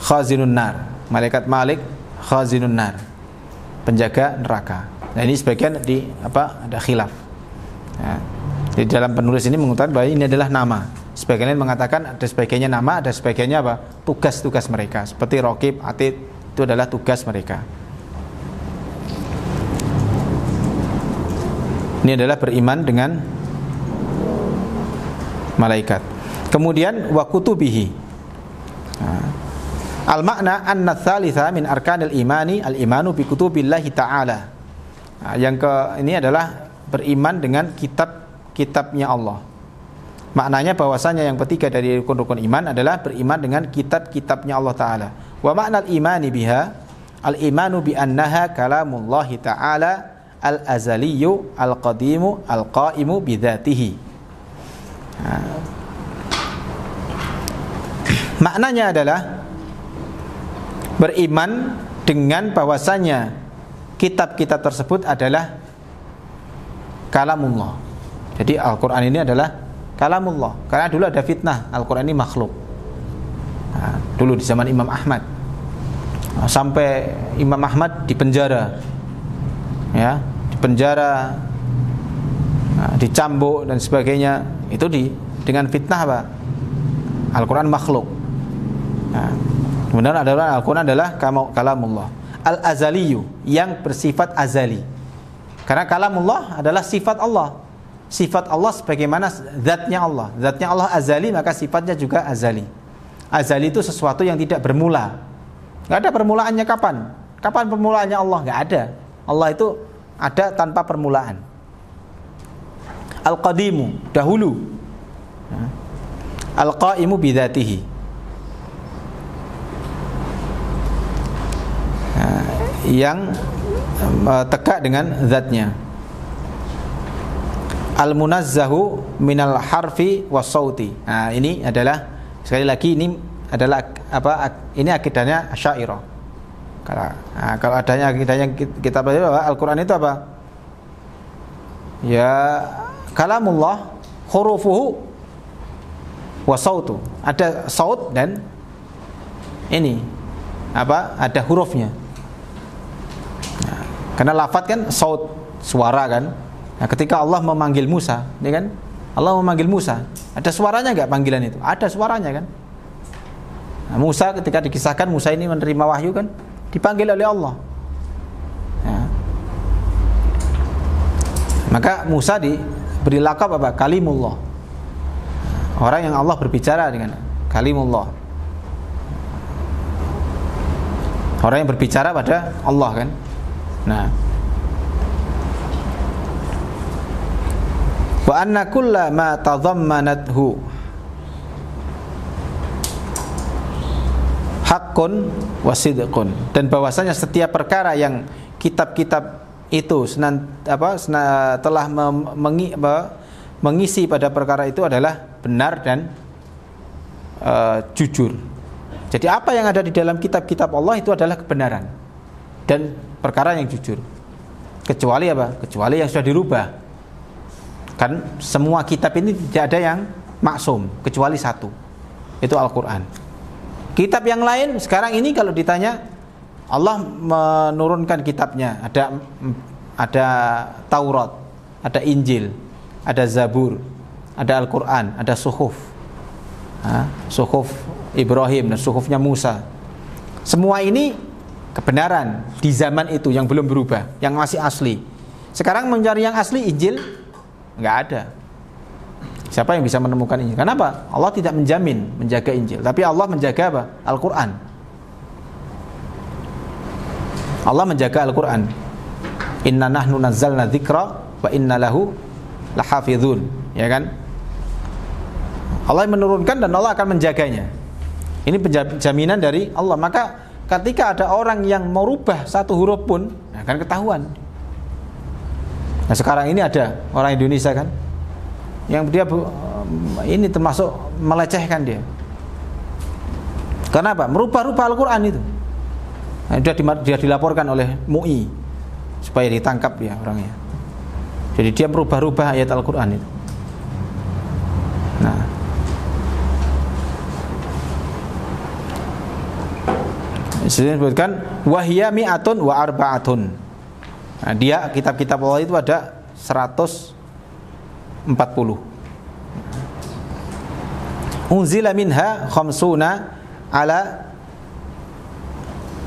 khazinun nar. Malaikat Malik khazinun nar, penjaga neraka. Nah, ini sebagian di ada khilaf. Nah, di dalam penulis ini mengatakan bahwa ini adalah nama. Sebagian mengatakan ada sebagiannya nama, ada sebagiannya apa? Tugas-tugas mereka. Seperti Raqib, Atid, itu adalah tugas mereka. Ini adalah beriman dengan malaikat. Kemudian wa kutubihi. Al-makna anna tsalitsa min arkanil imani al-imanu bi kutubillahi ta'ala. Ini adalah beriman dengan kitabnya Allah. Maknanya bahwasanya yang ketiga dari rukun-rukun iman adalah beriman dengan kitab-kitabnya Allah Ta'ala. Wa makna al-imani biha al-imanu bi annaha kalamullahi ta'ala al-azaliyu al-qadimu al-qaimu bidzatihi. Maknanya adalah beriman dengan bahwasanya kitab-kitab tersebut adalah kalamullah. Jadi Al-Quran ini adalah kalamullah. Karena dulu ada fitnah Al-Quran ini makhluk. Nah, dulu di zaman Imam Ahmad, sampai Imam Ahmad dipenjara, ya, dipenjara, dicambuk dan sebagainya. Itu dengan fitnah apa? Al-Quran makhluk. Nah, kemudian adalah Al-Quran adalah kalamullah al-azaliyu, yang bersifat azali. Karena kalamullah adalah sifat Allah. Sifat Allah sebagaimana zatnya Allah. Zatnya Allah azali, maka sifatnya juga azali. Azali itu sesuatu yang tidak bermula. Gak ada permulaannya kapan? Kapan permulaannya Allah? Gak ada. Allah itu ada tanpa permulaan. Al-qadimu, dahulu. Al-qaimu bidzatihi, yang tegak dengan zatnya. Al-munazzahu minal harfi was-sauti. Nah, ini adalah sekali lagi ini adalah ini akidahnya Asy'ariyah. Kalau adanya akidahnya kita belajar bahwa Al-Qur'an itu apa? Ya kalamullah hurufuhu was-sautu. Ada saut dan ini ada hurufnya. Karena lafaz kan saut, suara kan. Nah, ketika Allah memanggil Musa, ya kan? Allah memanggil Musa, ada suaranya nggak panggilan itu? Ada suaranya kan? Nah, Musa ketika dikisahkan Musa ini menerima wahyu kan, dipanggil oleh Allah. Ya. Maka Musa diberi lakab apa? Kalimullah. Orang yang Allah berbicara dengan Kalimullah. Orang yang berbicara pada Allah kan. Nah, wa anna kulla ma tadhammanathu haqqun wa sidqun, dan bahwasanya setiap perkara yang kitab-kitab itu telah mengisi pada perkara itu adalah benar dan jujur. Jadi apa yang ada di dalam kitab-kitab Allah itu adalah kebenaran dan perkara yang jujur. Kecuali apa? Kecuali yang sudah dirubah. Kan semua kitab ini tidak ada yang maksum kecuali satu, itu Al-Quran. Kitab yang lain sekarang ini kalau ditanya, Allah menurunkan kitabnya, ada Taurat, ada Injil, ada Zabur, ada Al-Quran, ada Suhuf, Suhuf Ibrahim dan Suhufnya Musa. Semua ini kebenaran di zaman itu yang belum berubah, yang masih asli. Sekarang mencari yang asli Injil nggak ada. Siapa yang bisa menemukan Injil? Kenapa? Allah tidak menjamin menjaga Injil, tapi Allah menjaga apa? Al-Quran. Allah menjaga Al-Quran. Inna nahnu nazzalna dzikra wa inna lahu lahafizun. Ya kan? Allah menurunkan dan Allah akan menjaganya. Ini jaminan dari Allah. Maka ketika ada orang yang merubah satu huruf pun akan ketahuan. Nah, sekarang ini ada orang Indonesia kan, yang dia ini termasuk melecehkan dia. Kenapa? Merubah-rubah Al-Quran itu. Nah, dia dilaporkan oleh MUI supaya ditangkap ya orangnya. Jadi dia merubah-rubah ayat Al-Quran itu. Nah, disebutkan wahya mi'atun wa arba'atun. Nah, dia kitab-kitab Allah itu ada 140. Unzila minha khamsuna ala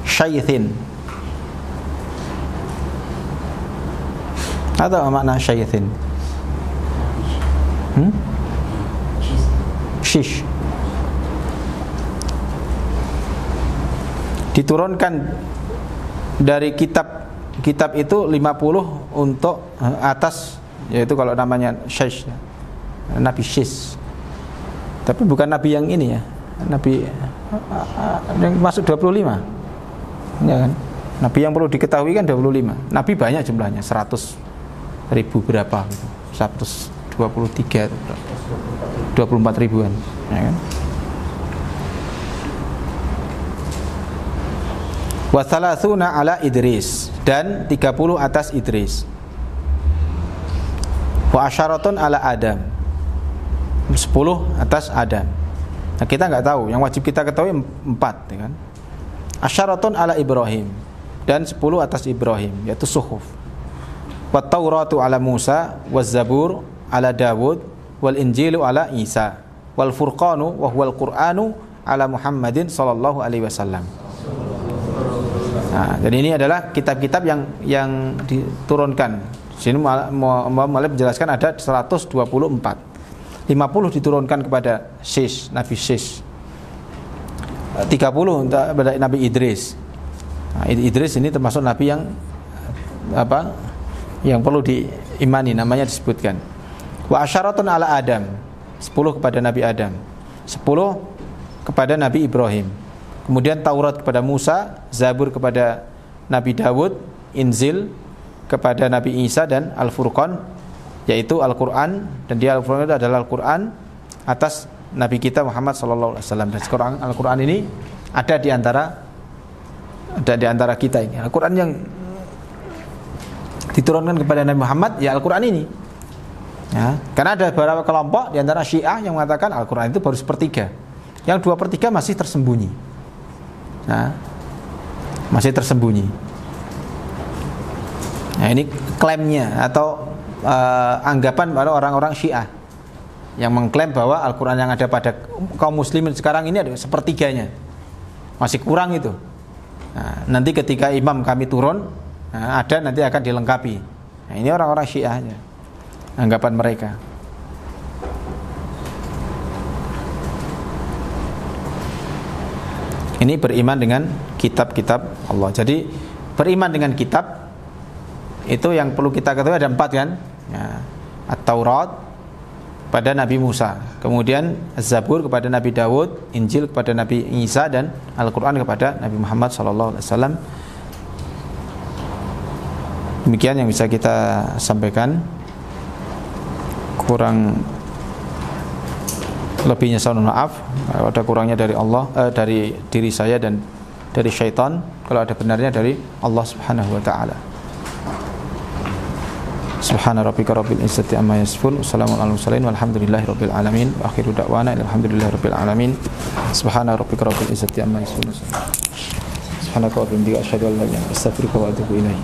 syaithin. Apa makna syaithin? Shish. Diturunkan dari kitab itu 50 untuk atas, yaitu kalau namanya Shish, Nabi Shish. Tapi bukan Nabi yang ini ya, Nabi yang masuk 25 ya kan? Nabi yang perlu diketahui kan 25. Nabi banyak jumlahnya, 100.000 berapa gitu, 123 24 ribuan ya kan? Wa thalathuna ala Idris, dan 30 atas Idris. Wa asyaratun ala Adam, 10 atas Adam. Nah, kita nggak tahu, yang wajib kita ketahui 4 ya kan? Asyaratun ala Ibrahim, dan 10 atas Ibrahim, yaitu Suhuf. Wa Tauratu ala Musa, wa Zabur ala Dawud, wal Injilu ala Isa, wal Furqanu wa huwal Qur'anu ala Muhammadin sallallahu alaihi wasallam. Nah, dan ini adalah kitab-kitab yang diturunkan. Sini malah menjelaskan ada 124. 50 diturunkan kepada Nabi Shish. 30 kepada Nabi Idris. Nah, Idris ini termasuk nabi yang yang perlu diimani, namanya disebutkan. Wa asyaratun ala Adam, 10 kepada Nabi Adam, 10 kepada Nabi Ibrahim. Kemudian Taurat kepada Musa, Zabur kepada Nabi Dawud, Injil kepada Nabi Isa, dan Al-Furqan yaitu Al-Quran. Dan dia Al-Furqan itu adalah Al-Quran atas Nabi kita Muhammad sallallahu alaihi wasallam. Dan sekarang Al-Quran ini ada di antara kita ini. Al-Quran yang diturunkan kepada Nabi Muhammad ya Al-Quran ini. Ya, karena ada beberapa kelompok di antara Syiah yang mengatakan Al-Quran itu baru sepertiga. Yang 2/3 masih tersembunyi. Nah, masih tersembunyi. Nah, ini klaimnya atau anggapan pada orang-orang Syiah yang mengklaim bahwa Al-Quran yang ada pada kaum muslimin sekarang ini ada sepertiganya, masih kurang itu. Nah, nanti ketika imam kami turun, ada nanti akan dilengkapi. Nah, ini orang-orang Syiahnya, anggapan mereka. Ini beriman dengan kitab-kitab Allah. Jadi beriman dengan kitab itu yang perlu kita ketahui ada 4 kan? Ya. At-Taurat pada Nabi Musa, kemudian Az-Zabur kepada Nabi Dawud, Injil kepada Nabi Isa, dan Al-Quran kepada Nabi Muhammad SAW. Demikian yang bisa kita sampaikan. Kurang lebihnya saya mohon maaf. Kalau ada kurangnya dari Allah, dari diri saya dan dari syaitan. Kalau ada benarnya dari Allah Subhanahu wa taala. Subhana rabbika rabbil izzati amma yasifun, wassalamun alal mursalin, walhamdulillahi rabbil alamin, wa akhiru da'wana alhamdulillahi rabbil alamin. Subhana rabbika rabbil izzati amma yasifun. Subhanaka wa bihamdika asyhadu an la ilaha illa anta astaghfiruka wa atubu ilaik.